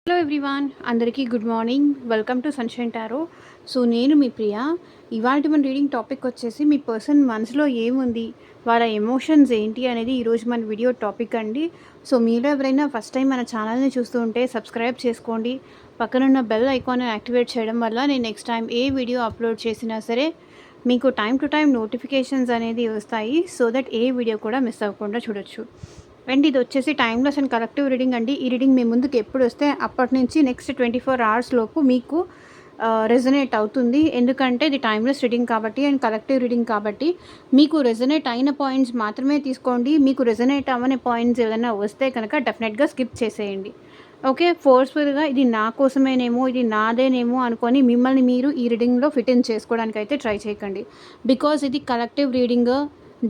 Hello everyone, అందరికీ good morning. Welcome to sunshine tarot. So నేను మీ ప్రియా. ఇవాళ మన రీడింగ్ టాపిక్ వచ్చేసి మీ పర్సన్ మనసులో ఏముంది, వాళ్ళ ఎమోషన్స్ ఏంటి అనేది ఈరోజు మన వీడియో టాపిక్ అండి. సో మీలో ఎవరైనా ఫస్ట్ టైం మన ఛానల్ని చూస్తూ ఉంటే సబ్స్క్రైబ్ చేసుకోండి. పక్కనున్న బెల్ ఐకాన్ యాక్టివేట్ చేయడం వల్ల నేను నెక్స్ట్ టైం ఏ వీడియో అప్లోడ్ చేసినా సరే మీకు టైం టు టైం నోటిఫికేషన్స్ అనేది వస్తాయి. సో దట్ ఏ వీడియో కూడా మిస్ అవ్వకుండా చూడొచ్చు. అండ్ ఇది వచ్చేసి టైమ్లెస్ అండ్ కలెక్టివ్ రీడింగ్ అండి. ఈ రీడింగ్ మీ ముందుకు ఎప్పుడు వస్తే అప్పటి నుంచి నెక్స్ట్ 24 అవర్స్ లోపు మీకు రెజనేట్ అవుతుంది. ఎందుకంటే ఇది టైమ్లెస్ రీడింగ్ కాబట్టి అండ్ కలెక్టివ్ రీడింగ్ కాబట్టి మీకు రెజనేట్ అయిన పాయింట్స్ మాత్రమే తీసుకోండి. మీకు రెజనేట్ అవ్వని పాయింట్స్ ఏదైనా వస్తే కనుక డెఫినెట్గా స్కిప్ చేసేయండి. ఓకే, ఫోర్స్ఫుల్గా ఇది నా కోసమేనేమో, ఇది నాదేనేమో అనుకొని మిమ్మల్ని మీరు ఈ రీడింగ్లో ఫిట్ ఇన్ చేసుకోవడానికి అయితే ట్రై చేయకండి. బికాజ్ ఇది కలెక్టివ్ రీడింగ్,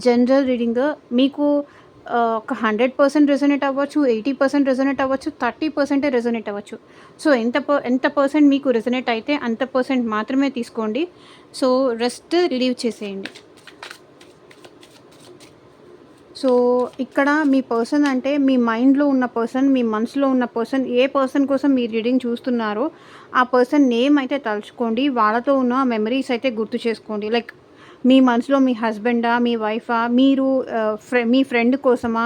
జనరల్ రీడింగ్. మీకు ఒక 100% రెజొనేట్ అవ్వచ్చు, 80% రెజొనేట్ అవ్వచ్చు, 30% రెజొనేట్ అవ్వచ్చు. సో ఎంత పర్సెంట్ మీకు రెజొనేట్ అయితే అంత పర్సెంట్ మాత్రమే తీసుకోండి. సో రెస్ట్ లీవ్ చేసేయండి. సో ఇక్కడ మీ పర్సన్ అంటే మీ మైండ్లో ఉన్న పర్సన్, మీ మనసులో ఉన్న పర్సన్, ఏ పర్సన్ కోసం మీరు రీడింగ్ చూస్తున్నారో ఆ పర్సన్ నేమ్ అయితే తలుచుకోండి. వాళ్ళతో ఉన్న మెమరీస్ అయితే గుర్తు చేసుకోండి. లైక్ మీ మనసులో మీ హస్బెండా, మీ వైఫా, మీరు మీ ఫ్రెండ్ కోసమా,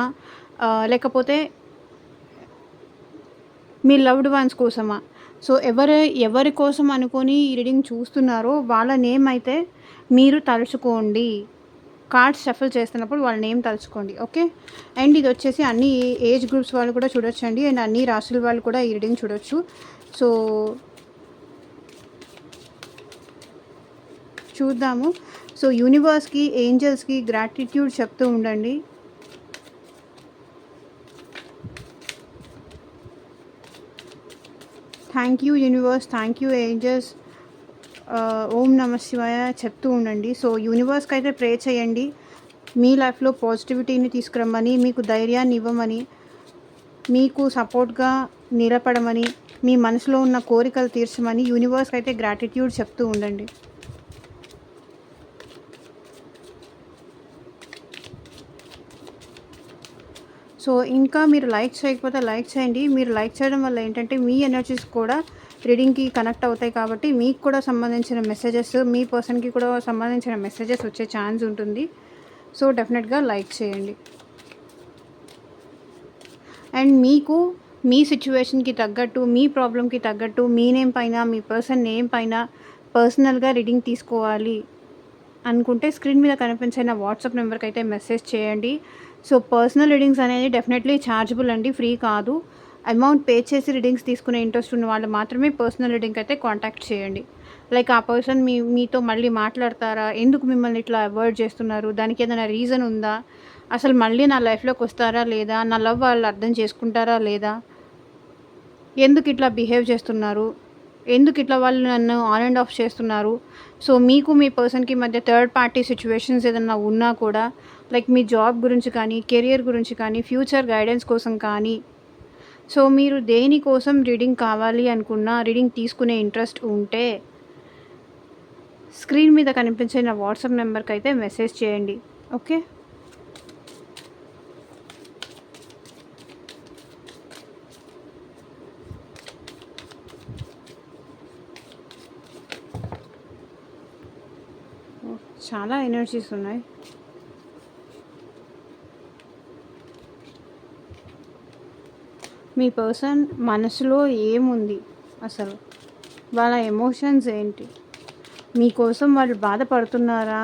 లేకపోతే మీ లవ్డ్ వన్స్ కోసమా. సో ఎవరి కోసం అనుకొని ఈ రీడింగ్ చూస్తున్నారో వాళ్ళ నేమ్ అయితే మీరు తలుచుకోండి. కార్డ్స్ షఫల్ చేస్తున్నప్పుడు వాళ్ళ నేమ్ తలుచుకోండి. ఓకే, అండ్ ఇది వచ్చేసి అన్ని ఏజ్ గ్రూప్స్ వాళ్ళు కూడా చూడొచ్చు అండి, అండ్ అన్ని రాశుల వాళ్ళు కూడా ఈ రీడింగ్ చూడొచ్చు. సో చూద్దాము. సో యూనివర్స్కి, ఏంజల్స్కి గ్రాటిట్యూడ్ చెప్తూ ఉండండి. Thank you universe, thank you angels, ఓం నమ శివాయ చెప్తూ ఉండండి. సో యూనివర్స్కి అయితే ప్రే చేయండి. మీ లైఫ్లో పాజిటివిటీని తీసుకురమ్మని, మీకు ధైర్యాన్ని ఇవ్వమని, మీకు సపోర్ట్గా నిలబడమని, మీ మనసులో ఉన్న కోరికలు తీర్చమని యూనివర్స్కి అయితే గ్రాటిట్యూడ్ చెప్తూ ఉండండి. సో ఇంకా మీరు లైక్ చేయకపోతే లైక్ చేయండి. మీరు లైక్ చేయడం వల్ల ఏంటంటే మీ ఎనర్జీస్ కూడా రీడింగ్కి కనెక్ట్ అవుతాయి కాబట్టి మీకు కూడా సంబంధించిన మెసేజెస్, మీ పర్సన్కి కూడా సంబంధించిన మెసేజెస్ వచ్చే ఛాన్స్ ఉంటుంది. సో డెఫినెట్గా లైక్ చేయండి. అండ్ మీకు మీ సిచ్యువేషన్కి తగ్గట్టు, మీ ప్రాబ్లంకి తగ్గట్టు మీ నేమ్ పైన, మీ పర్సన్ నేమ్ పైన పర్సనల్గా రీడింగ్ తీసుకోవాలి అనుకుంటే స్క్రీన్ మీద కనిపించిన వాట్సాప్ నెంబర్కి అయితే మెసేజ్ చేయండి. సో పర్సనల్ రీడింగ్స్ అనేది డెఫినెట్లీ ఛార్జబుల్ అండి, ఫ్రీ కాదు. అమౌంట్ పే చేసి రీడింగ్స్ తీసుకునే ఇంట్రెస్ట్ ఉన్న వాళ్ళు మాత్రమే పర్సనల్ రీడింగ్ అయితే కాంటాక్ట్ చేయండి. లైక్ ఆ పర్సన్ మీతో మళ్ళీ మాట్లాడతారా, ఎందుకు మిమ్మల్ని ఇట్లా అవాయిడ్ చేస్తున్నారు, దానికి ఏదైనా రీజన్ ఉందా, అసలు మళ్ళీ నా లైఫ్లోకి వస్తారా లేదా, నా లవ్ వాళ్ళు అర్థం చేసుకుంటారా లేదా, ఎందుకు ఇట్లా బిహేవ్ చేస్తున్నారు, ఎందుకు ఇట్లా వాళ్ళు నన్ను ఆన్ అండ్ ఆఫ్ చేస్తున్నారు. సో మీకు మీ పర్సన్కి మధ్య థర్డ్ పార్టీ సిచ్యువేషన్స్ ఏదన్నా ఉన్నా కూడా, లైక్ మీ జాబ్ గురించి కానీ, కెరియర్ గురించి కానీ, ఫ్యూచర్ గైడెన్స్ కోసం కానీ, సో మీరు దేనికోసం రీడింగ్ కావాలి అనుకున్నా, రీడింగ్ తీసుకునే ఇంట్రెస్ట్ ఉంటే స్క్రీన్ మీద కనిపించిన వాట్సాప్ నెంబర్కి అయితే మెసేజ్ చేయండి. ఓకే, చాలా ఎనర్జీస్ ఉన్నాయి. మీ పర్సన్ మనసులో ఏముంది, అసలు వాళ్ళ ఎమోషన్స్ ఏంటి, మీకోసం వాళ్ళు బాధపడుతున్నారా,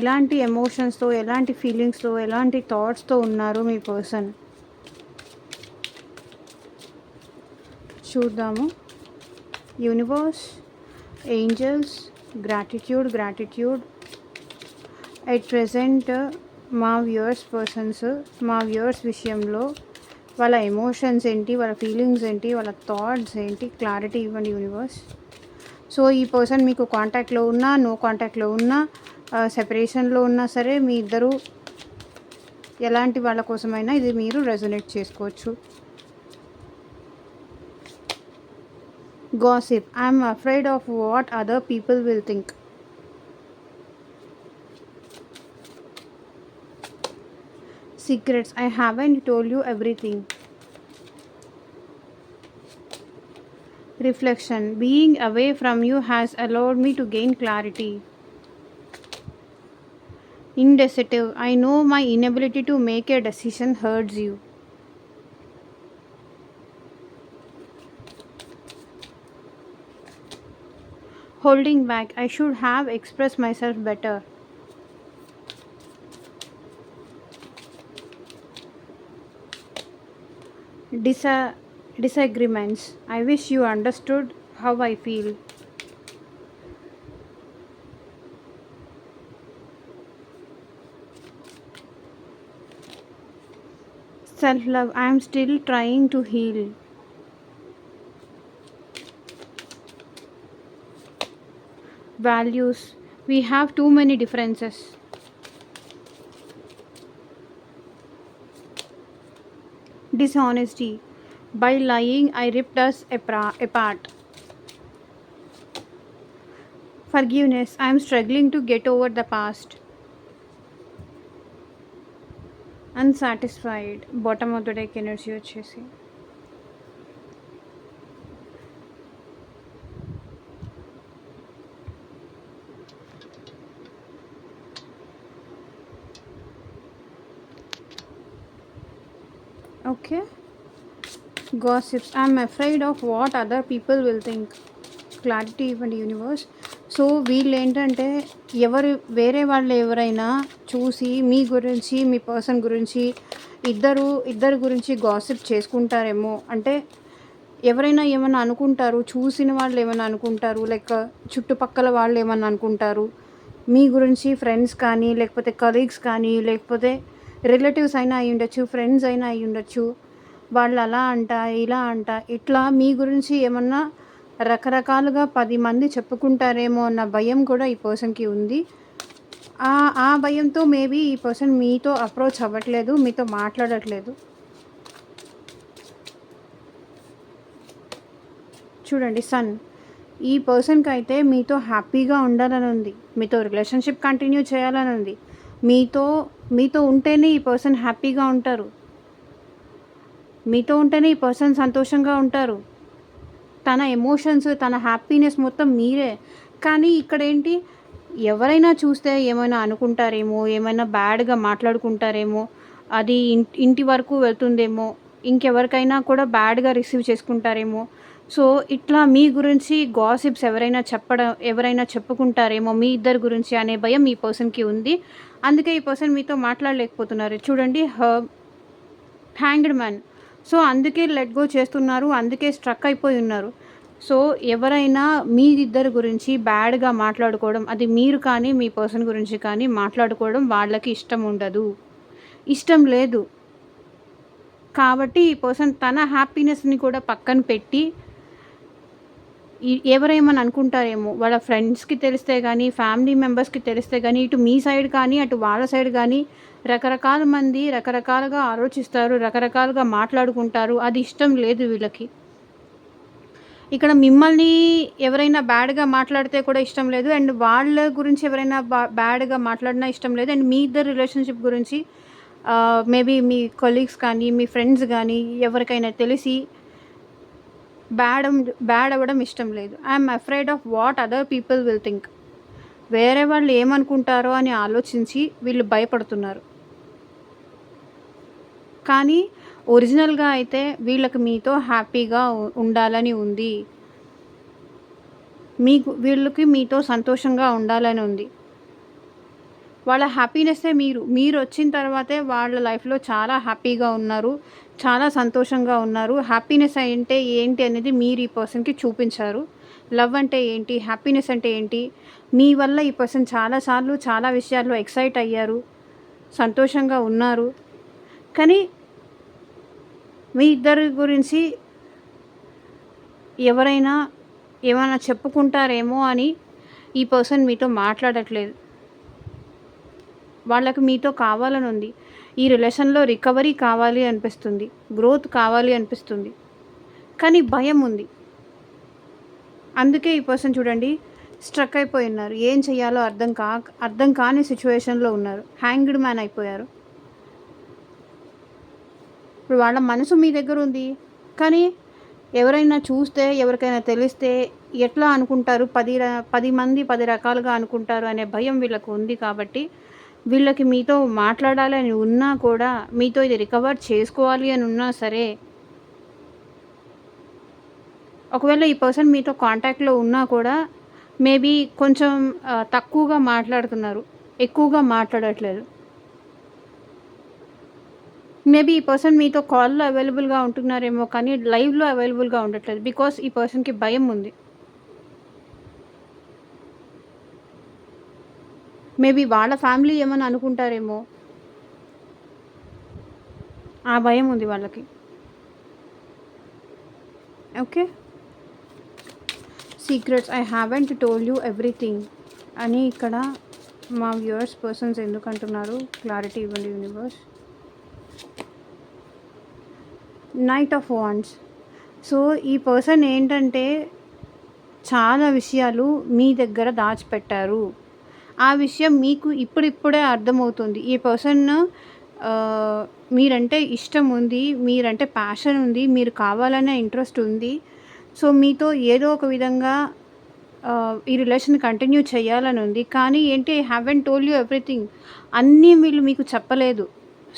ఎలాంటి ఎమోషన్స్తో, ఎలాంటి ఫీలింగ్స్తో, ఎలాంటి థాట్స్తో ఉన్నారు మీ పర్సన్ చూద్దాము. Universe, angels, gratitude at present మా వ్యూవర్స్ విషయంలో వాళ్ళ ఎమోషన్స్ ఏంటి, వాళ్ళ ఫీలింగ్స్ ఏంటి, వాళ్ళ థాట్స్ ఏంటి, క్లారిటీ ఇవ్వండి యూనివర్స్. సో ఈ పర్సన్ మీకు కాంటాక్ట్లో ఉన్నా, నో కాంటాక్ట్లో ఉన్నా, సెపరేషన్లో ఉన్నా సరే, మీ ఇద్దరు ఎలాంటి వాళ్ళ కోసమైనా ఇది మీరు రెజొనేట్ చేసుకోవచ్చు. Gossip. I am afraid of what other people will think. Secrets, I haven't told you everything. Reflection, being away from you has allowed me to gain clarity. Indecisive, I know my inability to make a decision hurts you. Holding back, I should have expressed myself better. Disa- Disagreements, I wish you understood how I feel. Self love, I am still trying to heal. Values, we have too many differences. Dishonesty, by lying, I ripped us apart. Forgiveness, I am struggling to get over the past. Unsatisfied, bottom of the deck energy వచ్చేసి okay. Gossips, I'm afraid of what other people will think. Clarity ఇవ్వండి universe. So వీళ్ళు ఏంటంటే వేరే వాళ్ళు ఎవరైనా చూసి మీ గురించి, మీ person గురించి ఇద్దరు గురించి గాసిప్ చేసుకుంటారేమో. అంటే ఎవరైనా ఏమన్నా అనుకుంటారు, చూసిన వాళ్ళు ఏమన్నా అనుకుంటారు, లైక్ చుట్టుపక్కల వాళ్ళు ఏమన్నా అనుకుంటారు మీ గురించి. ఫ్రెండ్స్ కానీ, లేకపోతే కలీగ్స్ కానీ, లేకపోతే రిలేటివ్స్ అయినా అయి ఉండొచ్చు, ఫ్రెండ్స్ అయినా అయి ఉండొచ్చు. వాళ్ళు అలా అంట, ఇలా అంట, ఇట్లా మీ గురించి ఏమన్నా రకరకాలుగా 10 మంది చెప్పుకుంటారేమో అన్న భయం కూడా ఈ పర్సన్కి ఉంది. ఆ భయంతో మేబీ ఈ పర్సన్ మీతో అప్రోచ్ అవ్వట్లేదు, మీతో మాట్లాడట్లేదు. చూడండి సన్, ఈ పర్సన్కి అయితే మీతో హ్యాపీగా ఉండాలని ఉంది, మీతో రిలేషన్షిప్ కంటిన్యూ చేయాలని ఉంది. మీతో ఉంటేనే ఈ పర్సన్ హ్యాపీగా ఉంటారు, మీతో ఉంటేనే ఈ పర్సన్ సంతోషంగా ఉంటారు. తన ఎమోషన్స్, తన హ్యాపీనెస్ మొత్తం మీరే. కానీ ఇక్కడ ఏంటి, ఎవరైనా చూస్తే ఏమైనా అనుకుంటారేమో, ఏమైనా బ్యాడ్గా మాట్లాడుకుంటారేమో, అది ఇంటి వరకు వెళ్తుందేమో, ఇంకెవరికైనా కూడా బ్యాడ్గా రిసీవ్ చేసుకుంటారేమో. సో ఇట్లా మీ గురించి గాసిప్స్ ఎవరైనా చెప్పుకుంటారేమో మీ ఇద్దరి గురించి అనే భయం ఈ పర్సన్కి ఉంది. అందుకే ఈ పర్సన్ మీతో మాట్లాడలేకపోతున్నారు. చూడండి, హ్యాంగ్డ్ మ్యాన్. సో అందుకే లెట్ గో చేస్తున్నారు, అందుకే స్ట్రక్ అయిపోయి ఉన్నారు. సో ఎవరైనా మీ ఇద్దరి గురించి బ్యాడ్గా మాట్లాడుకోవడం, అది మీరు కానీ మీ పర్సన్ గురించి కానీ మాట్లాడుకోవడం వాళ్ళకి ఇష్టం లేదు. కాబట్టి ఈ పర్సన్ తన హ్యాపీనెస్ని కూడా పక్కన పెట్టి ఎవరేమని అనుకుంటారేమో, వాళ్ళ ఫ్రెండ్స్కి తెలిస్తే కానీ, ఫ్యామిలీ మెంబర్స్కి తెలిస్తే కానీ, ఇటు మీ సైడ్ కానీ అటు వాళ్ళ సైడ్ కానీ రకరకాల మంది రకరకాలుగా ఆలోచిస్తారు, రకరకాలుగా మాట్లాడుకుంటారు. అది ఇష్టం లేదు వీళ్ళకి. ఇక్కడ మిమ్మల్ని ఎవరైనా బ్యాడ్గా మాట్లాడితే కూడా ఇష్టం లేదు, అండ్ వాళ్ళ గురించి ఎవరైనా బ్యాడ్గా మాట్లాడినా ఇష్టం లేదు. అండ్ మీ ఇద్దరు రిలేషన్షిప్ గురించి మేబీ మీ కొలీగ్స్ కానీ, మీ ఫ్రెండ్స్ కానీ ఎవరికైనా తెలిసి బ్యాడ్ అవ్వడం ఇష్టం లేదు. I'm afraid of what other people will think. వేరే వాళ్ళు ఏమనుకుంటారో అని ఆలోచించి వీళ్ళు భయపడుతున్నారు. కానీ ఒరిజినల్గా అయితే వీళ్ళకి మీతో హ్యాపీగా ఉండాలని ఉంది, వీళ్ళకి మీతో సంతోషంగా ఉండాలని ఉంది. వాళ్ళ హ్యాపీనెస్సే మీరు వచ్చిన తర్వాతే వాళ్ళ లైఫ్లో చాలా హ్యాపీగా ఉన్నారు, చాలా సంతోషంగా ఉన్నారు. హ్యాపీనెస్ అంటే ఏంటి అనేది మీరు ఈ పర్సన్కి చూపించారు. లవ్ అంటే ఏంటి, హ్యాపీనెస్ అంటే ఏంటి, మీ వల్ల ఈ పర్సన్ చాలాసార్లు చాలా విషయాల్లో ఎక్సైట్ అయ్యారు, సంతోషంగా ఉన్నారు. కానీ మీ ఇద్దరి గురించి ఎవరైనా ఏమైనా చెప్పుకుంటారేమో అని ఈ పర్సన్ మీతో మాట్లాడట్లేదు. వాళ్ళకి మీతో కావాలని ఉంది, ఈ రిలేషన్లో రికవరీ కావాలి అనిపిస్తుంది, గ్రోత్ కావాలి అనిపిస్తుంది. కానీ భయం ఉంది. అందుకే ఈ పర్సన్ చూడండి స్ట్రక్ అయిపోయి ఉన్నారు. ఏం చేయాలో అర్థం కాని సిచ్యువేషన్లో ఉన్నారు. హ్యాంగ్డ్ మ్యాన్ అయిపోయారు. ఇప్పుడు వాళ్ళ మనసు మీ దగ్గర ఉంది, కానీ ఎవరైనా చూస్తే, ఎవరికైనా తెలిస్తే ఎట్లా అనుకుంటారు, 10 మంది 10 రకాలుగా అనుకుంటారు అనే భయం వీళ్ళకు ఉంది కాబట్టి, వీళ్ళకి మీతో మాట్లాడాలి అని ఉన్నా కూడా, మీతో ఇది రికవర్ చేసుకోవాలి అని ఉన్నా సరే, ఒకవేళ ఈ పర్సన్ మీతో కాంటాక్ట్‌లో ఉన్నా కూడా మేబీ కొంచెం తక్కువగా మాట్లాడుతున్నారు. ఎక్కువగా మాట్లాడట్లేదు. మేబీ ఈ పర్సన్ మీతో కాల్‌లో అవైలబుల్‌గా ఉంటున్నారేమో కానీ లైవ్‌లో అవైలబుల్‌గా ఉండట్లేదు. బికాజ్ ఈ పర్సన్‌కి భయం ఉంది. మేబీ వాళ్ళ ఫ్యామిలీ ఏమన్నా అనుకుంటారేమో. ఆ భయం ఉంది వాళ్ళకి. Okay. Secrets I haven't told you everything అని ఇక్కడ మా వ్యూవర్స్ పర్సన్స్ ఎందుకంటున్నారు, క్లారిటీ ఇవ్వండి universe. Knight of wands. So ఈ పర్సన్ ఏంటంటే చాలా విషయాలు మీ దగ్గర దాచిపెట్టారు. ఆ విషయం మీకు ఇప్పుడిప్పుడే అర్థమవుతుంది. ఈ పర్సన్ మీరంటే ఇష్టం ఉంది, మీరంటే ప్యాషన్ ఉంది, మీరు కావాలనే ఇంట్రెస్ట్ ఉంది. సో మీతో ఏదో ఒక విధంగా ఈ రిలేషన్ కంటిన్యూ చేయాలని ఉంది. కానీ ఏంటి, హ్యావెంట్ టోల్డ్ యూ ఎవ్రీథింగ్, అన్నీ వీళ్ళు మీకు చెప్పలేదు.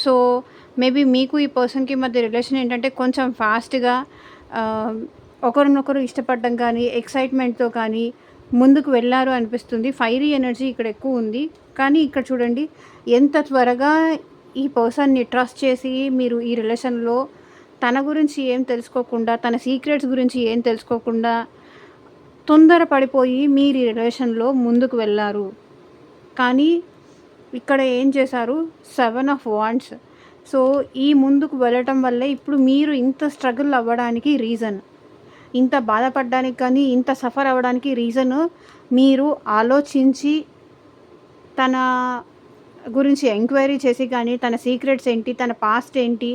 సో మేబీ మీకు ఈ పర్సన్కి మధ్య రిలేషన్ ఏంటంటే కొంచెం ఫాస్ట్గా ఒకరినొకరు ఇష్టపడడం కానీ, ఎక్సైట్మెంట్తో కానీ ముందుకు వెళ్ళారు అనిపిస్తుంది. ఫైరీ ఎనర్జీ ఇక్కడ ఎక్కువ ఉంది. కానీ ఇక్కడ చూడండి, ఎంత త్వరగా ఈ పర్సన్ని ట్రస్ట్ చేసి మీరు ఈ రిలేషన్లో తన గురించి ఏం తెలుసుకోకుండా, తన సీక్రెట్స్ గురించి ఏం తెలుసుకోకుండా తొందరపడిపోయి మీరు ఈ రిలేషన్లో ముందుకు వెళ్ళారు. కానీ ఇక్కడ ఏం చేశారు, 7 ఆఫ్ వాండ్స్. సో ఈ ముందుకు వెళ్ళటం వల్లే ఇప్పుడు మీరు ఇంత స్ట్రగుల్ అవ్వడానికి రీజన్, ఇంత బాధపడడానికి కానీ, ఇంత సఫర్ అవ్వడానికి రీజను మీరు ఆలోచించి తన గురించి ఎంక్వైరీ చేసి కానీ, తన సీక్రెట్స్ ఏంటి, తన పాస్ట్ ఏంటి,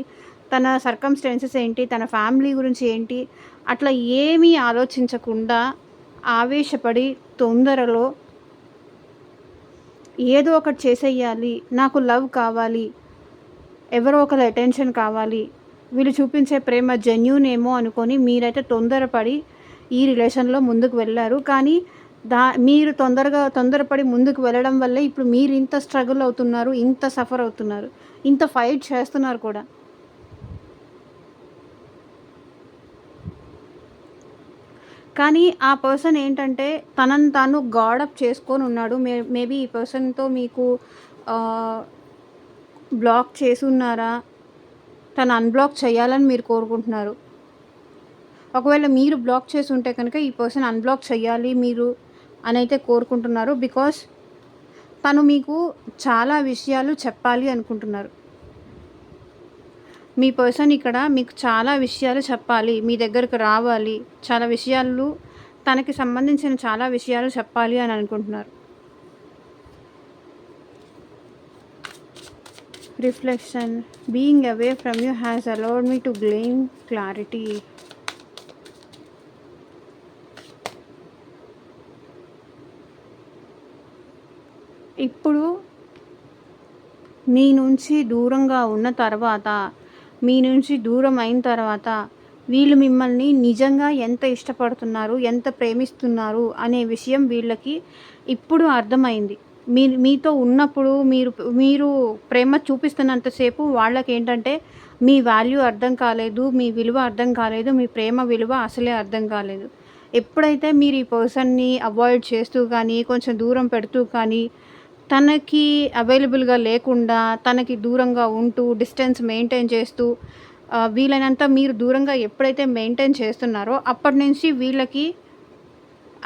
తన సర్కమ్స్టాన్సెస్ ఏంటి, తన ఫ్యామిలీ గురించి ఏంటి, అట్లా ఏమీ ఆలోచించకుండా ఆవేశపడి తొందరలో ఏదో ఒకటి చేసేయాలి, నాకు లవ్ కావాలి, ఎవరో ఒకరి అటెన్షన్ కావాలి, వీళ్ళు చూపించే ప్రేమ జెన్యూన్ ఏమో అనుకొని మీరైతే తొందరపడి ఈ రిలేషన్లో ముందుకు వెళ్ళారు. కానీ మీరు తొందరపడి ముందుకు వెళ్ళడం వల్లే ఇప్పుడు మీరు ఇంత స్ట్రగుల్ అవుతున్నారు, ఇంత సఫర్ అవుతున్నారు, ఇంత ఫైట్ చేస్తున్నారు కూడా. కానీ ఆ పర్సన్ ఏంటంటే తనను తాను గాడప్ చేసుకొని ఉన్నాడు. మేబీ ఈ పర్సన్తో మీకు బ్లాక్ చేసి ఉన్నారా, తను అన్బ్లాక్ చేయాలని మీరు కోరుకుంటున్నారు. ఒకవేళ మీరు బ్లాక్ చేసి ఉంటే కనుక ఈ పర్సన్ అన్బ్లాక్ చేయాలి మీరు అని అయితే కోరుకుంటున్నారు. బికాస్ తను మీకు చాలా విషయాలు చెప్పాలి అనుకుంటున్నారు. మీ పర్సన్ ఇక్కడ మీకు చాలా విషయాలు చెప్పాలి, మీ దగ్గరకు రావాలి, చాలా విషయాలు తనకి సంబంధించిన చాలా విషయాలు చెప్పాలి అని అనుకుంటున్నారు. Reflection, being away from you has allowed me to gain clarity. ఇప్పుడు మీ నుంచి దూరంగా ఉన్న తర్వాత, మీ నుంచి దూరం అయిన తర్వాత వీళ్ళు మిమ్మల్ని నిజంగా ఎంత ఇష్టపడుతున్నారు, ఎంత ప్రేమిస్తున్నారు అనే విషయం వీళ్ళకి ఇప్పుడు అర్థమైంది. మీతో ఉన్నప్పుడు మీరు ప్రేమ చూపిస్తున్నంతసేపు వాళ్ళకేంటంటే మీ వాల్యూ అర్థం కాలేదు, మీ విలువ అర్థం కాలేదు, మీ ప్రేమ విలువ అసలే అర్థం కాలేదు. ఎప్పుడైతే మీరు ఈ పర్సన్ని అవాయిడ్ చేస్తూ కానీ, కొంచెం దూరం పెడుతూ కానీ, తనకి అవైలబుల్గా లేకుండా, తనకి దూరంగా ఉంటూ, డిస్టెన్స్ మెయింటైన్ చేస్తూ, వీలైనంత మీరు దూరంగా ఎప్పుడైతే మెయింటైన్ చేస్తున్నారో అప్పటి నుంచి వీళ్ళకి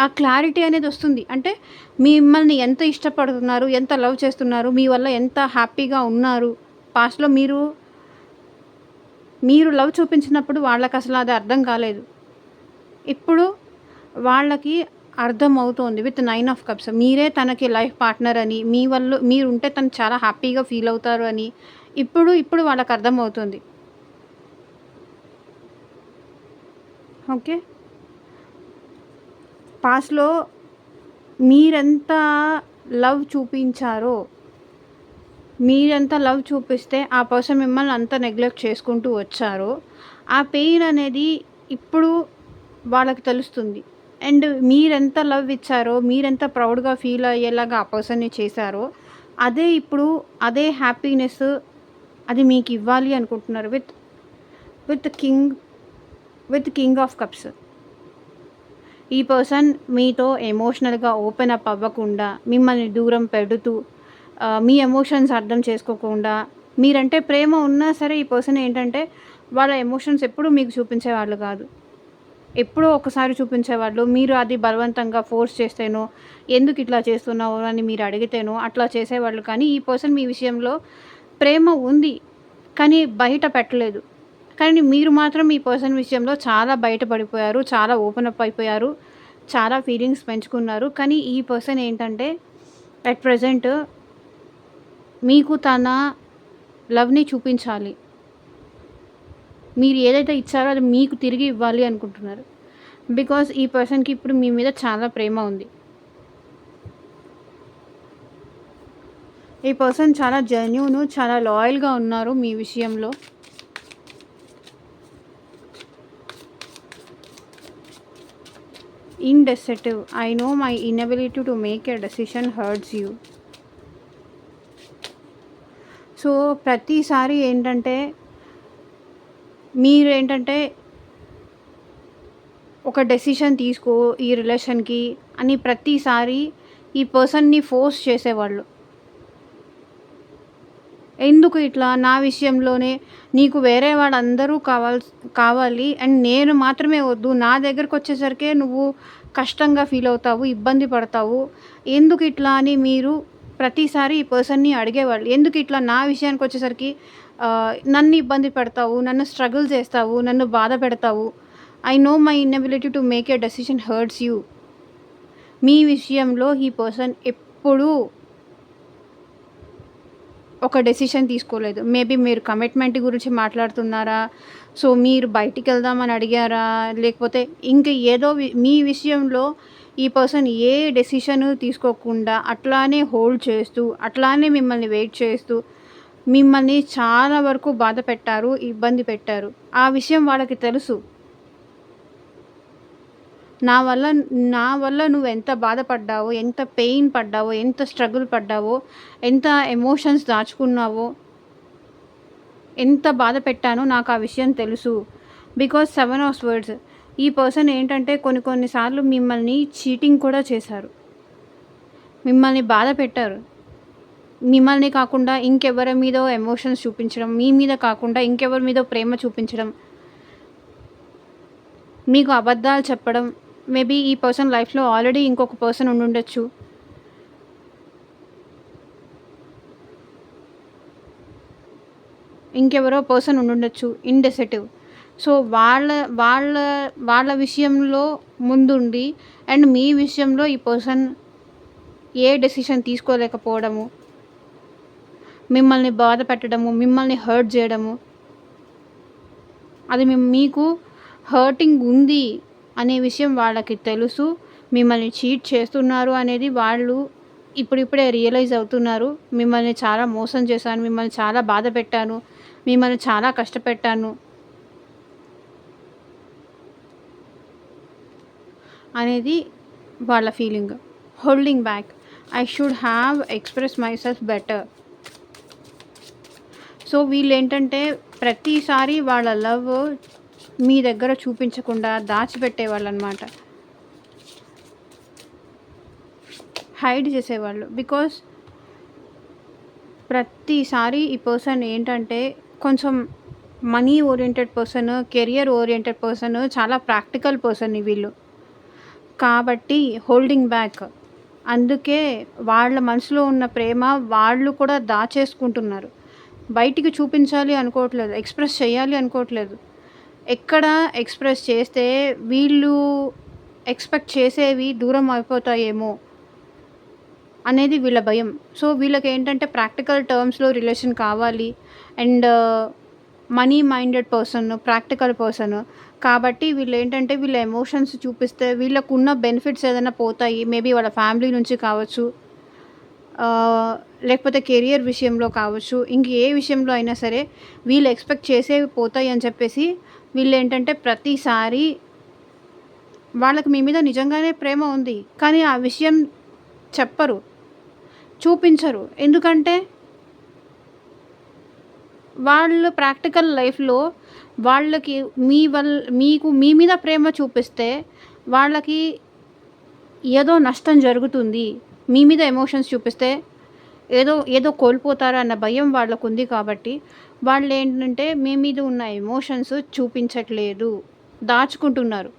ఆ క్లారిటీ అనేది వస్తుంది. అంటే మిమ్మల్ని ఎంత ఇష్టపడుతున్నారు, ఎంత లవ్ చేస్తున్నారు, మీ వల్ల ఎంత హ్యాపీగా ఉన్నారు. పాస్ట్‌లో మీరు లవ్ చూపించినప్పుడు వాళ్ళకి అసలు అది అర్థం కాలేదు. ఇప్పుడు వాళ్ళకి అర్థమవుతోంది విత్ 9 ఆఫ్ కప్స్. మీరే తనకి లైఫ్ పార్ట్నర్ అని, మీ వల్ల మీరుంటే తను చాలా హ్యాపీగా ఫీల్ అవుతారు అని ఇప్పుడు వాళ్ళకి అర్థమవుతుంది. ఓకే. పాస్ట్‌లో మీరెంత లవ్ చూపించారో మీరెంత లవ్ చూపిస్తే ఆ పర్సన్ మిమ్మల్ని అంత నెగ్లెక్ట్ చేసుకుంటూ వచ్చారో, ఆ పెయిన్ అనేది ఇప్పుడు వాళ్ళకి తెలుస్తుంది. అండ్ మీరెంత లవ్ ఇచ్చారో, మీరెంత ప్రౌడ్‌గా ఫీల్ అయ్యేలాగా ఆ పర్సన్‌ని చేశారో, అదే ఇప్పుడు అదే హ్యాపీనెస్ అది మీకివ్వాలి అనుకుంటున్నారు. With king king of cups. ఈ పర్సన్ మీతో ఎమోషనల్‌గా ఓపెన్ అప్ అవ్వకుండా, మిమ్మల్ని దూరం పెడుతూ, మీ ఎమోషన్స్ అర్థం చేసుకోకుండా, మీరంటే ప్రేమ ఉన్నా సరే ఈ పర్సన్ ఏంటంటే, వాళ్ళ ఎమోషన్స్ ఎప్పుడూ మీకు చూపించేవాళ్ళు కాదు. ఎప్పుడో ఒకసారి చూపించేవాళ్ళు. మీరు అది బలవంతంగా ఫోర్స్ చేస్తేనో, ఎందుకిట్లా చేస్తున్నావు అని మీరు అడిగితేనో అట్లా చేసేవాళ్ళు. కానీ ఈ పర్సన్ మీ విషయంలో ప్రేమ ఉంది. కానీ బయట పెట్టలేదు. కానీ మీరు మాత్రం ఈ పర్సన్ విషయంలో చాలా బయట పడిపోయారు. చాలా ఓపెన్ అప్ అయిపోయారు. చాలా ఫీలింగ్స్ పెంచుకున్నారు. కానీ ఈ పర్సన్ ఏంటంటే అట్ ప్రెజెంట్ మీకు తన లవ్‌ని చూపించాలి. మీరు ఏదైతే ఇచ్చారో అది మీకు తిరిగి ఇవ్వాలి అనుకుంటున్నారు. బికాజ్ ఈ పర్సన్‌కి ఇప్పుడు మీ మీద చాలా ప్రేమ ఉంది. ఈ పర్సన్ చాలా జెన్యూన్, చాలా లాయల్‌గా ఉన్నారు మీ విషయంలో. Indecisive. I know my inability to make a decision hurts you. So, ప్రతిసారి ఏంటంటే మీరేంటంటే ఒక డెసిషన్ తీసుకో ఈ రిలేషన్‌కి అని ప్రతిసారి ఈ పర్సన్‌ని ఫోర్స్ చేసేవాళ్ళు. ఎందుకు ఇట్లా నా విషయంలోనే నీకు వేరే వాళ్ళందరూ కావాలి అండ్ నేను మాత్రమే వద్దు. నా దగ్గరకొచ్చేసరికే నువ్వు కష్టంగా ఫీల్ అవుతావు, ఇబ్బంది పడతావు. ఎందుకు ఇట్లా అని మీరు ప్రతిసారి ఈ పర్సన్‌ని అడిగేవాళ్ళు. ఎందుకు ఇట్లా నా విషయానికొచ్చేసరికి నన్ను ఇబ్బంది పెడతావు, నన్ను స్ట్రగుల్ చేస్తావు, నన్ను బాధ పెడతావు. I know my inability to make a decision hurts you. మీ విషయంలో ఈ పర్సన్ ఎప్పుడూ ఒక డెసిషన్ తీసుకోలేదు. మేబీ మీరు కమిట్మెంట్ గురించి మాట్లాడుతున్నారా? సో, మీరు బయటికెళ్దామని అడిగారా? లేకపోతే ఇంక ఏదో మీ విషయంలో ఈ పర్సన్ ఏ డెసిషను తీసుకోకుండా అట్లానే హోల్డ్ చేస్తూ, అట్లానే మిమ్మల్ని వెయిట్ చేస్తూ, మిమ్మల్ని చాలా వరకు బాధ పెట్టారు, ఇబ్బంది పెట్టారు. ఆ విషయం వాళ్ళకి తెలుసు. నా వల్ల నా వల్ల నువ్వెంత బాధపడ్డావో, ఎంత పెయిన్ పడ్డావో, ఎంత స్ట్రగుల్ పడ్డావో, ఎంత ఎమోషన్స్ దాచుకున్నావో, ఎంత బాధ పెట్టానో నాకు ఆ విషయం తెలుసు. Because 7 of swords. ఈ పర్సన్ ఏంటంటే కొన్ని సార్లు మిమ్మల్ని చీటింగ్ కూడా చేశారు. మిమ్మల్ని బాధ పెట్టారు. మిమ్మల్ని కాకుండా ఇంకెవరి మీదో ఎమోషన్స్ చూపించడం, మీ మీద కాకుండా ఇంకెవరి మీదో ప్రేమ చూపించడం, మీకు అబద్ధాలు చెప్పడం. మేబీ ఈ పర్సన్ లైఫ్‌లో ఆల్రెడీ ఇంకొక పర్సన్ ఉండుండొచ్చు. ఇంకెవరో పర్సన్ ఉండుండొచ్చు. ఇండెసిటివ్. సో, వాళ్ళ వాళ్ళ వాళ్ళ విషయంలో ముందుండి అండ్ మీ విషయంలో ఈ పర్సన్ ఏ డెసిషన్ తీసుకోలేకపోవడము, మిమ్మల్ని బాధ పెట్టడము, మిమ్మల్ని హర్ట్ చేయడము. అది మీకు హర్టింగ్ ఉంది అనే విషయం వాళ్ళకి తెలుసు. మిమ్మల్ని చీట్ చేస్తున్నారు అనేది వాళ్ళు ఇప్పుడిప్పుడే రియలైజ్ అవుతున్నారు. మిమ్మల్ని చాలా మోసం చేశాను, మిమ్మల్ని చాలా బాధ పెట్టాను, మిమ్మల్ని చాలా కష్టపెట్టాను అనేది వాళ్ళ feeling. Holding back. I should have express myself better. So, వీళ్ళేంటంటే ప్రతిసారి వాళ్ళ లవ్ మీ దగ్గర చూపించకుండా దాచిపెట్టేవాళ్ళనమాట. హైడ్ చేసేవాళ్ళు. బికాజ్ ప్రతిసారి ఈ పర్సన్ ఏంటంటే కొంచెం money oriented person, career oriented person, చాలా ప్రాక్టికల్ పర్సన్ వీళ్ళు. కాబట్టి హోల్డింగ్ బ్యాక్. అందుకే వాళ్ళ మనసులో ఉన్న ప్రేమ వాళ్ళు కూడా దాచేసుకుంటున్నారు. బయటికి చూపించాలి అనుకోవట్లేదు. ఎక్స్‌ప్రెస్ చేయాలి అనుకోవట్లేదు. ఎక్కడ ఎక్స్‌ప్రెస్ చేస్తే వీళ్ళు ఎక్స్‌పెక్ట్ చేసేవి దూరం అయిపోతాయేమో అనేది వీళ్ళ భయం. సో, వీళ్ళకేంటంటే ప్రాక్టికల్ టర్మ్స్‌లో రిలేషన్ కావాలి. And money minded person, practical person. కాబట్టి వీళ్ళేంటంటే వీళ్ళ ఎమోషన్స్ చూపిస్తే వీళ్ళకున్న బెనిఫిట్స్ ఏదైనా పోతాయి. మేబీ వాళ్ళ ఫ్యామిలీ నుంచి కావచ్చు. లేకపోతే కెరియర్ విషయంలో కావచ్చు, ఇంక ఏ విషయంలో అయినా సరే వీళ్ళు ఎక్స్‌పెక్ట్ చేసేవి పోతాయి అని చెప్పేసి వీళ్ళేంటంటే ప్రతిసారి వాళ్ళకి మీ మీద నిజంగానే ప్రేమ ఉంది. కానీ ఆ విషయం చెప్పరు, చూపించరు. ఎందుకంటే వాళ్ళు ప్రాక్టికల్ లైఫ్‌లో వాళ్ళకి మీకు మీ మీద ప్రేమ చూపిస్తే వాళ్ళకి ఏదో నష్టం జరుగుతుంది. మీ మీద ఎమోషన్స్ చూపిస్తే ఏదో కోల్పోతారు అన్న భయం వాళ్ళకుంది కాబట్టి వాళ్ళేంటంటే మీ మీద ఉన్న ఎమోషన్స్ చూపించట్లేదు, దాచుకుంటున్నారు.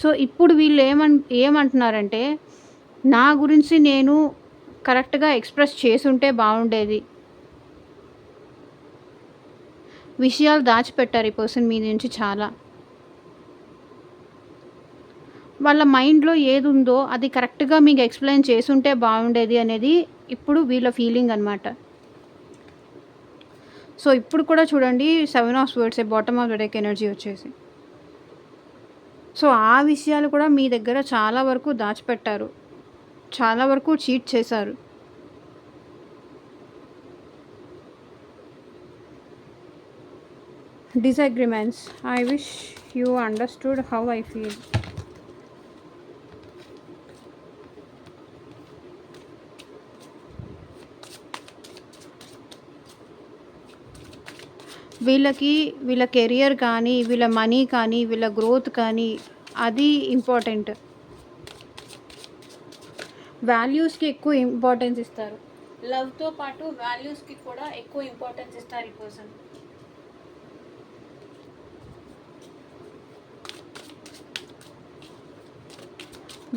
సో, ఇప్పుడు వీళ్ళు ఏమంటున్నారంటే, నా గురించి నేను కరెక్ట్‌గా ఎక్స్‌ప్రెస్ చేసుంటే బావుండేది. విషయాలు దాచిపెట్టారు ఈ పర్సన్ మీ నుంచి చాలా. వాళ్ళ మైండ్‌లో ఏదుందో అది కరెక్ట్‌గా మీకు ఎక్స్‌ప్లెయిన్ చేసుంటే బావుండేది అనేది ఇప్పుడు వీళ్ళ ఫీలింగ్ అనమాట. సో, ఇప్పుడు కూడా చూడండి 7 of swords bottom of the deck energy వచ్చేసి. సో, ఆ విషయాలు కూడా మీ దగ్గర చాలా వరకు దాచిపెట్టారు. చాలా వరకు చీట్ చేశారు. Disagreements. I wish you understood how I feel. వీళ్ళ కెరియర్ కానీ, వీళ్ళ మనీ కానీ, వీళ్ళ గ్రోత్ కానీ అది ఇంపార్టెంట్. వాల్యూస్‌కి ఎక్కువ ఇంపార్టెన్స్ ఇస్తారు. లవ్‌తో పాటు వాల్యూస్‌కి కూడా ఎక్కువ ఇంపార్టెన్స్ ఇస్తారు ఈ person.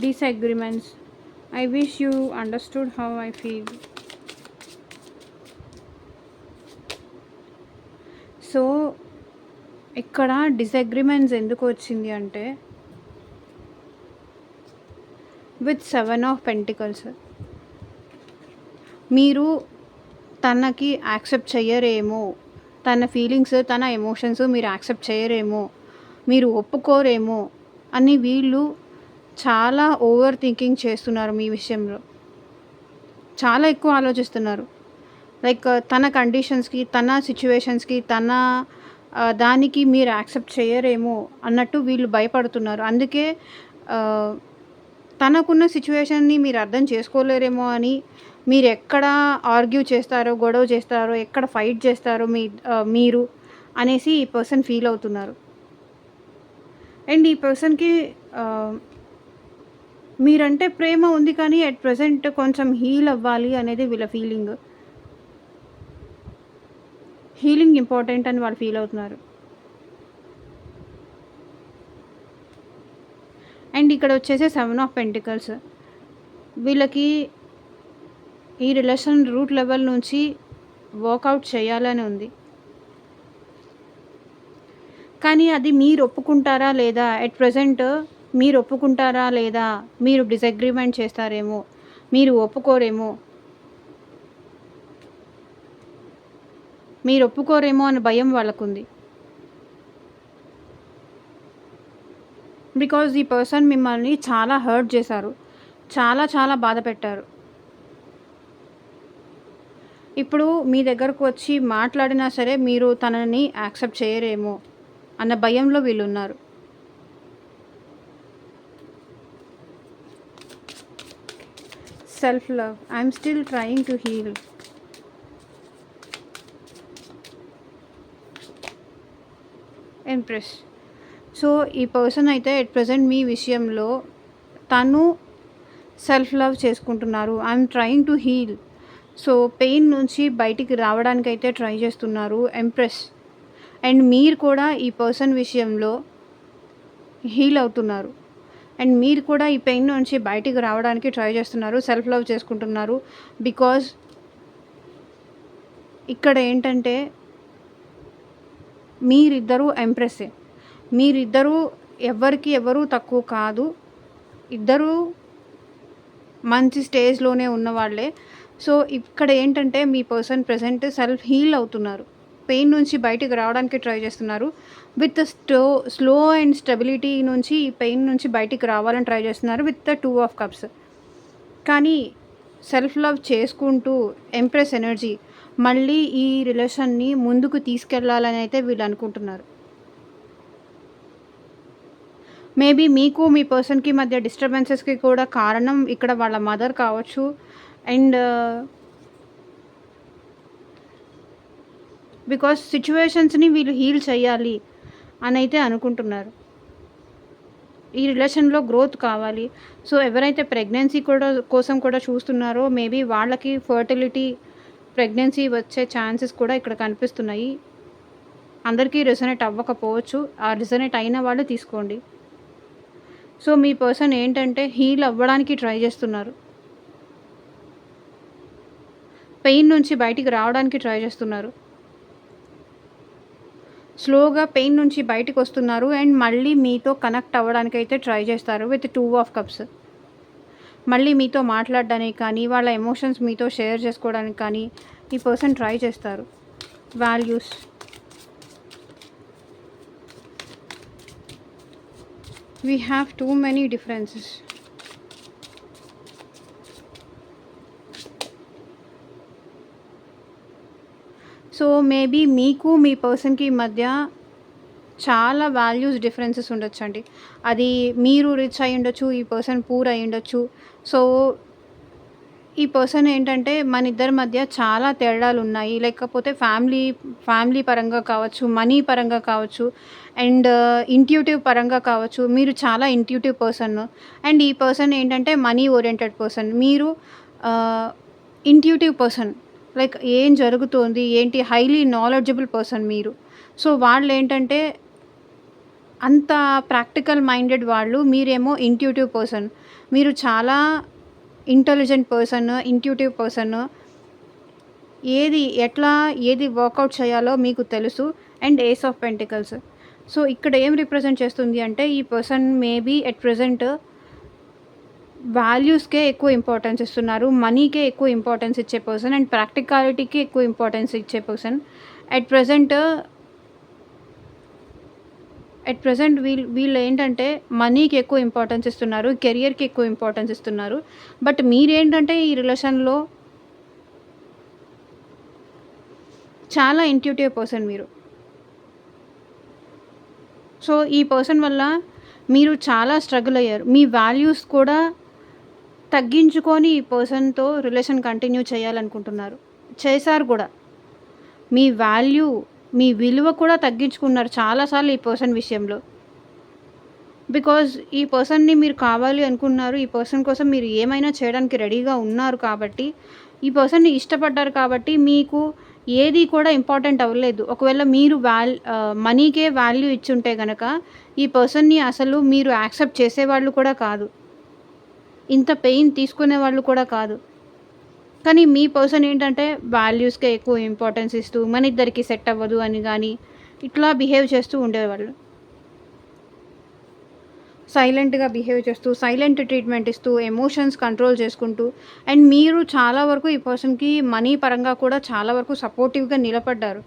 Disagreements. I wish you understood how I feel. So, ఇక్కడ డిసగ్రీమెంట్స్ ఎందుకు వచ్చింది అంటే విత్ 7 ఆఫ్ పెంటికల్స్. మీరు తనకి యాక్సెప్ట్ చెయ్యరేమో, తన ఫీలింగ్స్, తన ఎమోషన్స్ మీరు యాక్సెప్ట్ చేయరేమో, మీరు ఒప్పుకోరేమో అని వీళ్ళు చాలా ఓవర్ థింకింగ్ చేస్తున్నారు మీ విషయంలో. చాలా ఎక్కువ ఆలోచిస్తున్నారు. లైక్ తన కండిషన్స్‌కి, తన సిట్యుయేషన్స్‌కి, దానికి మీరు యాక్సెప్ట్ చేయరేమో అన్నట్టు వీళ్ళు భయపడుతున్నారు. అందుకే తనకున్న సిట్యుయేషన్‌ని మీరు అర్థం చేసుకోలేరేమో అని మీరు ఎక్కడ ఆర్గ్యూ చేస్తారో, గొడవ చేస్తారో, ఎక్కడ ఫైట్ చేస్తారో మీరు అనేసి ఈ పర్సన్ ఫీల్ అవుతున్నారు. అండ్ ఈ పర్సన్‌కి మీరంటే ప్రేమ ఉంది కానీ అట్ ప్రెజెంట్ కొంచెం హీల్ అవ్వాలి అనేది వీళ్ళ ఫీలింగ్. హీలింగ్ ఇంపార్టెంట్ అని వాళ్ళు ఫీల్ అవుతున్నారు. అండ్ ఇక్కడ వచ్చేసి 7 ఆఫ్ పెంటికల్స్. వీళ్ళకి ఈ రిలేషన్ రూట్ లెవెల్ నుంచి వర్కౌట్ చేయాలని ఉంది. కానీ అది మీరు ఒప్పుకుంటారా లేదా, ఎట్ ప్రెజెంట్ మీరు ఒప్పుకుంటారా లేదా, మీరు డిసగ్రీమెంట్ చేస్తారేమో, మీరు ఒప్పుకోరేమో, అనే భయం వాళ్ళకుంది. బికాజ్ ఈ పర్సన్ మిమ్మల్ని చాలా హర్ట్ చేశారు, చాలా బాధ పెట్టారు. ఇప్పుడు మీ దగ్గరకు వచ్చి మాట్లాడినా సరే మీరు తనని యాక్సెప్ట్ చేయరేమో అన్న భయంలో వీళ్ళున్నారు. Self love. I'm still trying to heal. Empress. So ఈ పర్సన్ అయితే ఎట్ ప్రెజెంట్ మీ విషయంలో తను సెల్ఫ్ లవ్ చేసుకుంటున్నారు. I'm trying to heal. So pain నుంచి బయటికి రావడానికైతే ట్రై చేస్తున్నారు. ఎంప్రెస్. అండ్ మీరు కూడా ఈ పర్సన్ విషయంలో హీల్ అవుతున్నారు. అండ్ మీరు కూడా ఈ పెయిన్ నుంచి బయటికి రావడానికి ట్రై చేస్తున్నారు, సెల్ఫ్ లవ్ చేసుకుంటున్నారు. బికాజ్ ఇక్కడ ఏంటంటే మీరిద్దరూ ఎంప్రెస్సే. మీరిద్దరూ ఎవరు తక్కువ కాదు. ఇద్దరూ మంచి స్టేజ్లోనే ఉన్నవాళ్ళే. సో ఇక్కడ ఏంటంటే మీ పర్సన్ ప్రెజెంట్ సెల్ఫ్ హీల్ అవుతున్నారు, పెయిన్ నుంచి బయటికి రావడానికి ట్రై చేస్తున్నారు. విత్ స్లో అండ్ స్టెబిలిటీ నుంచి ఈ పెయిన్ నుంచి బయటికి రావాలని ట్రై చేస్తున్నారు విత్ ద 2 ఆఫ్ కప్స్. కానీ సెల్ఫ్ లవ్ చేసుకుంటూ ఎంప్రెస్ ఎనర్జీ మళ్ళీ ఈ రిలేషన్ని ముందుకు తీసుకెళ్ళాలని అయితే వీళ్ళు అనుకుంటున్నారు. మేబీ మీకు మీ పర్సన్‌కి మధ్య డిస్టర్బెన్సెస్‌కి కూడా కారణం ఇక్కడ వాళ్ళ మదర్ కావచ్చు. అండ్ బికాస్ సిట్యుయేషన్స్‌ని వీళ్ళు హీల్ చేయాలి అనైతే అనుకుంటున్నారు. ఈ రిలేషన్‌లో గ్రోత్ కావాలి. సో, ఎవరైతే ప్రెగ్నెన్సీ కోసం కూడా చూస్తున్నారో మేబీ వాళ్ళకి ఫర్టిలిటీ, ప్రెగ్నెన్సీ వచ్చే ఛాన్సెస్ కూడా ఇక్కడ కనిపిస్తున్నాయి. అందరికీ రెసొనేట్ అవ్వకపోవచ్చు. ఆ రెసొనేట్ అయిన వాళ్ళు తీసుకోండి. సో, మీ పర్సన్ ఏంటంటే హీల్ అవ్వడానికి ట్రై చేస్తున్నారు. పెయిన్ నుంచి బయటికి రావడానికి ట్రై చేస్తున్నారు. స్లోగా పెయిన్ నుంచి బయటికొస్తున్నారు అండ్ మళ్ళీ మీతో కనెక్ట్ అవ్వడానికైతే ట్రై చేస్తారు విత్ 2 ఆఫ్ కప్స్. మళ్ళీ మీతో మాట్లాడడానికి కానీ, వాళ్ళ ఎమోషన్స్ మీతో షేర్ చేసుకోవడానికి కానీ ఈ పర్సన్ ట్రై చేస్తారు. Values, we have too many differences. So, maybe మీకు మీ పర్సన్‌కి మధ్య చాలా వాల్యూస్ డిఫరెన్సెస్ ఉండొచ్చండి. అది మీరు రిచ్ అయ్యుండొచ్చు, ఈ పర్సన్ పూర్ అయ్యుండొచ్చు. సో, ఈ పర్సన్ ఏంటంటే మన ఇద్దరి మధ్య చాలా తేడాలున్నాయి. లేకపోతే ఫ్యామిలీ పరంగా కావచ్చు, మనీ పరంగా కావచ్చు అండ్ ఇంట్యూటివ్ పరంగా కావచ్చు. మీరు చాలా ఇంట్యూటివ్ పర్సన్ అండ్ ఈ పర్సన్ ఏంటంటే మనీ ఓరియెంటెడ్ పర్సన్. మీరు ఇంట్యూటివ్ పర్సన్. లైక్ ఏం జరుగుతోంది, ఏంటి హైలీ నాలెడ్జబుల్ పర్సన్ మీరు. సో, వాళ్ళేంటంటే అంత ప్రాక్టికల్ మైండెడ్ వాళ్ళు. మీరేమో ఇంట్యూటివ్ పర్సన్. మీరు చాలా ఇంటెలిజెంట్ పర్సన్, ఇంట్యూటివ్ పర్సన్. ఏది వర్కౌట్ చేయాలో మీకు తెలుసు. And ace of pentacles. So, ఇక్కడ ఏం రిప్రజెంట్ చేస్తుంది అంటే ఈ పర్సన్ మేబీ ఎట్ ప్రెజెంట్ వాల్యూస్‌కే ఎక్కువ ఇంపార్టెన్స్ ఇస్తున్నారు. మనీకే ఎక్కువ ఇంపార్టెన్స్ ఇచ్చే పర్సన్ అండ్ ప్రాక్టికాలిటీకి ఎక్కువ ఇంపార్టెన్స్ ఇచ్చే పర్సన్. ఎట్ ప్రెజెంట్ వీళ్ళు ఏంటంటే మనీకి ఎక్కువ ఇంపార్టెన్స్ ఇస్తున్నారు. కెరియర్‌కి ఎక్కువ ఇంపార్టెన్స్ ఇస్తున్నారు. బట్ మీరేంటంటే ఈ రిలేషన్‌లో చాలా ఇంట్యూటివ్ పర్సన్ మీరు. సో, ఈ పర్సన్ వల్ల మీరు చాలా స్ట్రగుల్ అయ్యారు. మీ వాల్యూస్ కూడా తగ్గించుకొని ఈ పర్సన్‌తో రిలేషన్ కంటిన్యూ చేయాలనుకుంటున్నారు. చేశారు కూడా. మీ విలువ కూడా తగ్గించుకున్నారు చాలా సార్లు ఈ పర్సన్ విషయంలో. బికాజ్ ఈ పర్సన్‌ని మీరు కావాలి అనుకున్నారు. ఈ పర్సన్ కోసం మీరు ఏమైనా చేయడానికి రెడీగా ఉన్నారు కాబట్టి, ఈ పర్సన్‌ని ఇష్టపడ్డారు కాబట్టి మీకు ఏది కూడా ఇంపార్టెంట్ అవ్వలేదు. ఒకవేళ మీరు మనీకే వాల్యూ ఇచ్చుంటే గనక ఈ పర్సన్‌ని అసలు మీరు యాక్సెప్ట్ చేసేవాళ్ళు కూడా కాదు. ఇంత పెయిన్ తీసుకునేవాళ్ళు కూడా కాదు. కానీ మీ పర్సన్ ఏంటంటే వాల్యూస్‌కే ఎక్కువ ఇంపార్టెన్స్ ఇస్తూ మన ఇద్దరికి సెట్ అవ్వదు అని గానీ ఇట్లా బిహేవ్ చేస్తూ ఉండేవాళ్ళు. సైలెంట్‌గా బిహేవ్ చేస్తూ, సైలెంట్ ట్రీట్మెంట్ ఇస్తూ, ఎమోషన్స్ కంట్రోల్ చేసుకుంటూ అండ్ మీరు చాలా వరకు ఈ పర్సన్‌కి మనీ పరంగా కూడా చాలా వరకు సపోర్టివ్‌గా నిలబడ్డారు.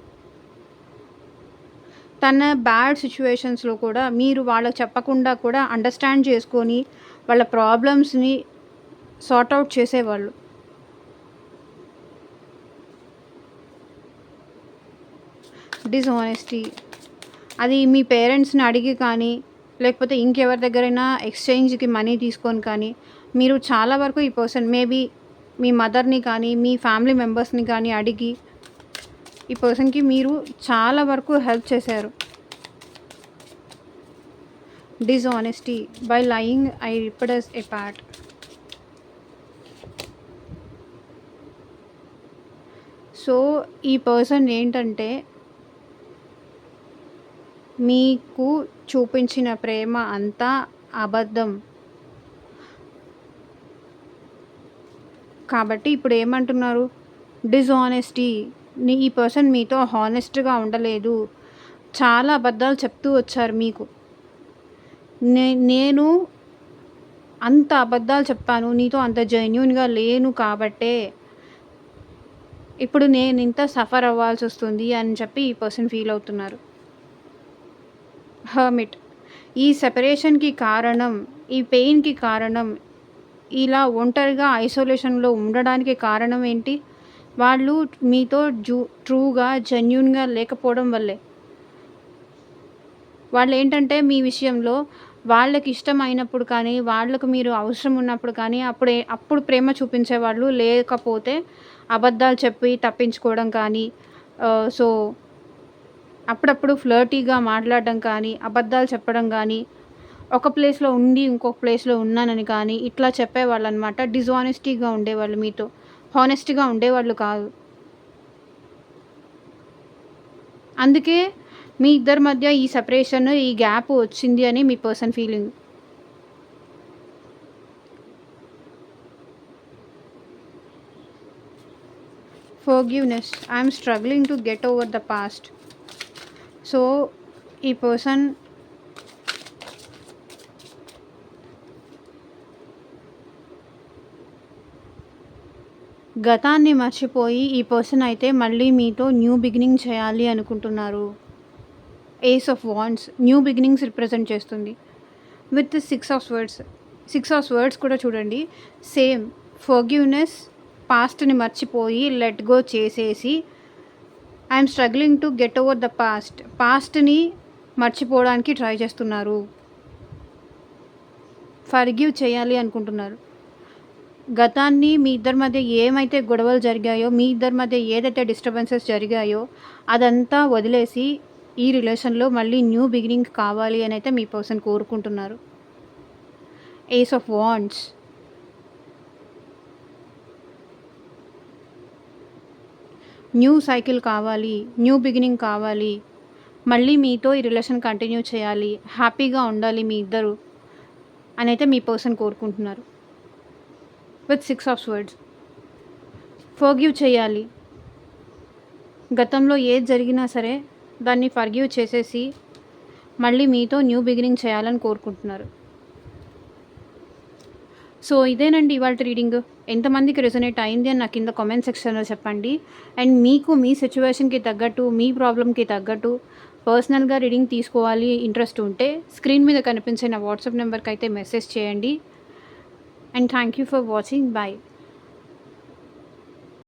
తన బ్యాడ్ సిట్యుయేషన్స్‌లో కూడా మీరు వాళ్ళకి చెప్పకుండా కూడా అండర్‌స్టాండ్ చేసుకొని వాళ్ళ ప్రాబ్లమ్స్‌ని సార్ట్ ఔట్ చేసేవాళ్ళు. డిస్‌హానెస్టీ అది మీ పేరెంట్స్‌ని అడిగి కానీ, లేకపోతే ఇంకెవరి దగ్గరైనా ఎక్స్‌చేంజ్‌కి మనీ తీసుకొని కానీ, మీరు చాలా వరకు ఈ పర్సన్ మేబీ మీ మదర్‌ని కానీ, మీ ఫ్యామిలీ మెంబర్స్‌ని కానీ అడిగి ఈ పర్సన్‌కి మీరు చాలా వరకు హెల్ప్ చేశారు. Dishonesty by lying I ripped us a part. So, ఈ పర్సన్ ఏంటంటే మీకు చూపించిన ప్రేమ అంతా అబద్ధం. కాబట్టి ఇప్పుడు ఏమంటున్నారు? డిస్‌హానెస్టీ. ఈ పర్సన్ మీతో హానెస్ట్‌గా ఉండలేదు. చాలా అబద్ధాలు చెప్తూ వచ్చారు మీకు. నేను అంత అబద్ధాలు చెప్పాను. నీతో అంత జెన్యూన్‌గా లేను కాబట్టే ఇప్పుడు నేనింత సఫర్ అవ్వాల్సొస్తుంది అని చెప్పి ఈ పర్సన్ ఫీల్ అవుతున్నారు. హర్మిట్. ఈ సెపరేషన్‌కి కారణం, ఈ పెయిన్‌కి కారణం ఇలా ఒంటరిగా ఐసోలేషన్‌లో ఉండడానికి కారణం ఏంటి? వాళ్ళు మీతో ట్రూగా, జెన్యూన్‌గా లేకపోవడం వల్లే. వాళ్ళేంటంటే మీ విషయంలో వాళ్ళకిష్టమైనప్పుడు కానీ, వాళ్ళకు మీరు అవసరం ఉన్నప్పుడు కానీ, అప్పుడు ప్రేమ చూపించేవాళ్ళు. లేకపోతే అబద్ధాలు చెప్పి తప్పించుకోవడం కానీ, సో, అప్పుడప్పుడు ఫ్లర్టీగా మాట్లాడడం కానీ, అబద్ధాలు చెప్పడం గానీ, ఒక ప్లేస్‌లో ఉండి ఇంకొక ప్లేస్‌లో ఉన్నానని కానీ, ఇట్లా చెప్పేవాళ్ళనమాట. డిజానెస్టీగా ఉండేవాళ్ళు మీతో. హానెస్ట్‌గా ఉండేవాళ్ళు కాదు. అందుకే మీ ఇద్దరి మధ్య ఈ సెపరేషన్, ఈ గ్యాప్ వచ్చింది అని మీ person feeling. Forgiveness. I am struggling to get over the past. So, ఈ పర్సన్ గతాన్ని మర్చిపోయి ఈ పర్సన్ అయితే మళ్ళీ మీతో న్యూ బిగినింగ్ చేయాలి అనుకుంటున్నారు. Ace of wands new beginnings represent చేస్తుంది. With 6 of swords. 6 of swords కూడా చూడండి. సేమ్ ఫర్‌గివ్‌నెస్, పాస్ట్‌ని మర్చిపోయి లెట్ గో చేసేసి I'm struggling to get over the past. పాస్ట్‌ని మర్చిపోవడానికి ట్రై చేస్తున్నారు. ఫర్‌గివ్ చేయాలి అనుకుంటున్నారు. గతాన్ని మీ ఇద్దరి మధ్య ఏమైతే గొడవలు జరిగాయో, మీ ఇద్దరి మధ్య ఏదైతే డిస్టర్బెన్సెస్ జరిగాయో అదంతా వదిలేసి ఈ రిలేషన్‌లో మళ్ళీ న్యూ బిగినింగ్ కావాలి అని అయితే మీ పర్సన్ కోరుకుంటున్నారు. Ace of wands. New cycle కావాలి, న్యూ బిగినింగ్ కావాలి, మళ్ళీ మీతో ఈ రిలేషన్ కంటిన్యూ చేయాలి, హ్యాపీగా ఉండాలి మీ ఇద్దరు అని అయితే మీ పర్సన్ కోరుకుంటున్నారు. With 6 of swords. ఫర్‌గివ్ చేయాలి. గతంలో ఏది జరిగినా సరే దాన్ని ఫర్‌గివ్ చేసేసి మళ్ళీ మీతో న్యూ బిగినింగ్ చేయాలని కోరుకుంటున్నారు. సో, ఇదేనండి ఇవాల్టి రీడింగ్. ఎంతమందికి రెజొనేట్ అయింది అని నాకు కింద కామెంట్ సెక్షన్‌లో చెప్పండి. అండ్ మీకు మీ సిట్యుయేషన్‌కి తగ్గట్టు, మీ ప్రాబ్లమ్‌కి తగ్గట్టు పర్సనల్‌గా రీడింగ్ తీసుకోవాలి ఇంట్రెస్ట్ ఉంటే స్క్రీన్ మీద కనిపించే నా వాట్సాప్ నెంబర్‌కి అయితే మెసేజ్ చేయండి. And thank you for watching. By.